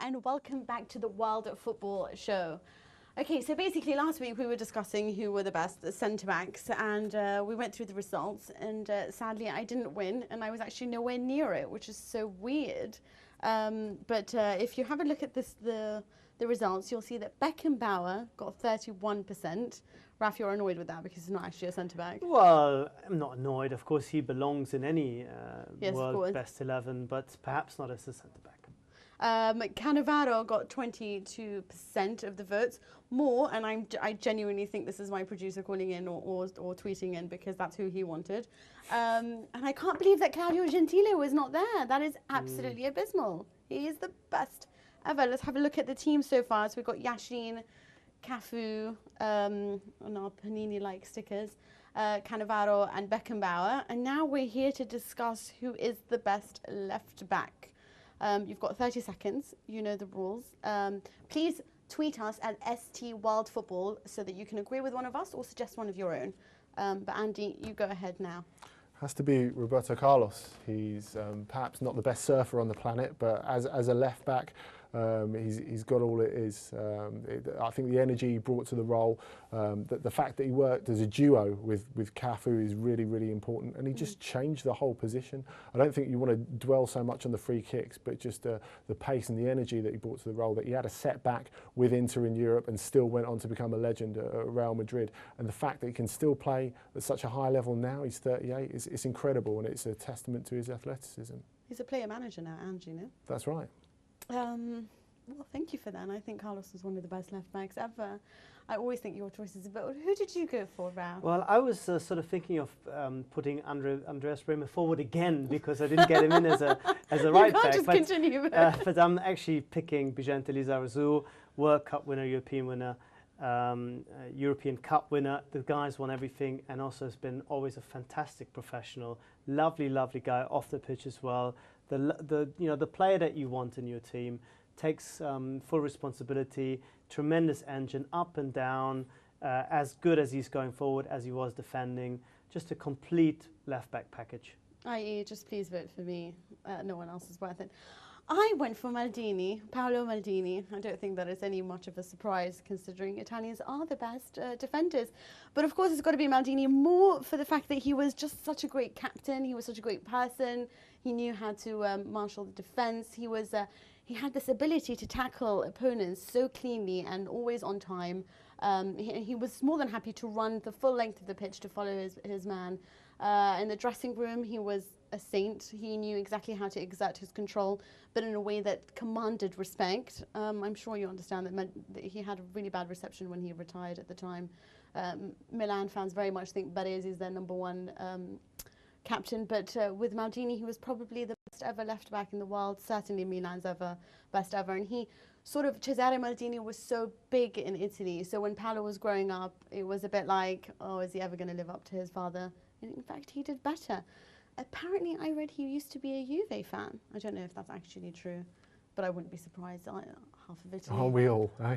and welcome back to the World Football Show. Okay, so basically last week we were discussing who were the best centre-backs, and we went through the results, and sadly I didn't win, and I was actually nowhere near it, which is so weird. But if you have a look at the results, you'll see that Beckenbauer got 31%. Raf, you're annoyed with that because he's not actually a centre-back. Well, I'm not annoyed. Of course, he belongs in any Yes, world best 11, but perhaps not as a centre-back. Cannavaro got 22% of the votes, more, and I genuinely think this is my producer calling in or tweeting in because that's who he wanted. And I can't believe that Claudio Gentile was not there. That is absolutely abysmal. He is the best ever. Let's have a look at the team so far. So we've got Yashin, Cafu, on our Panini-like stickers, Cannavaro and Beckenbauer. And now we're here to discuss who is the best left back. You've got 30 seconds. You know the rules. Please tweet us at STWorldFootball so that you can agree with one of us or suggest one of your own. But Andy, you go ahead now. Has to be Roberto Carlos. He's perhaps not the best surfer on the planet, but as a left back, he's got all it is. I think the energy he brought to the role, the fact that he worked as a duo with Cafu is really, really important, and he just changed the whole position. I don't think you want to dwell so much on the free kicks, but just the pace and the energy that he brought to the role, that he had a setback with Inter in Europe and still went on to become a legend at Real Madrid. And the fact that he can still play at such a high level now, he's 38, it's incredible, and it's a testament to his athleticism. He's a player manager now, Andy, you know? That's right. Well, thank you for that. And I think Carlos was one of the best left backs ever. I always think your choices, but who did you go for, Rao? Well, I was sort of thinking of putting Andreas Bremer forward again because I didn't get him in as a right back. Just continue. But I'm actually picking Bigente Lizarazu, World Cup winner, European winner, European Cup winner. The guy's won everything, and also has been always a fantastic professional. Lovely, lovely guy off the pitch as well. The player that you want in your team. Takes full responsibility, tremendous engine, up and down, as good as he's going forward as he was defending. Just a complete left-back package. I.e., just please vote for me. No one else is worth it. I went for Maldini, Paolo Maldini. I don't think that is any much of a surprise considering Italians are the best defenders. But of course it's got to be Maldini more for the fact that he was just such a great captain. He was such a great person. He knew how to marshal the defence. He had this ability to tackle opponents so cleanly and always on time. He was more than happy to run the full length of the pitch to follow his man. In the dressing room, he was a saint. He knew exactly how to exert his control, but in a way that commanded respect. I'm sure you understand that he had a really bad reception when he retired at the time. Milan fans very much think Baresi is their #1 captain, but with Maldini, he was probably the best ever left back in the world, certainly Milan's best ever. And Cesare Maldini was so big in Italy, so when Paolo was growing up, it was a bit like, oh, is he ever going to live up to his father? And in fact, he did better. Apparently, I read he used to be a Juve fan. I don't know if that's actually true, but I wouldn't be surprised. Half of Italy. Aren't we all? Eh?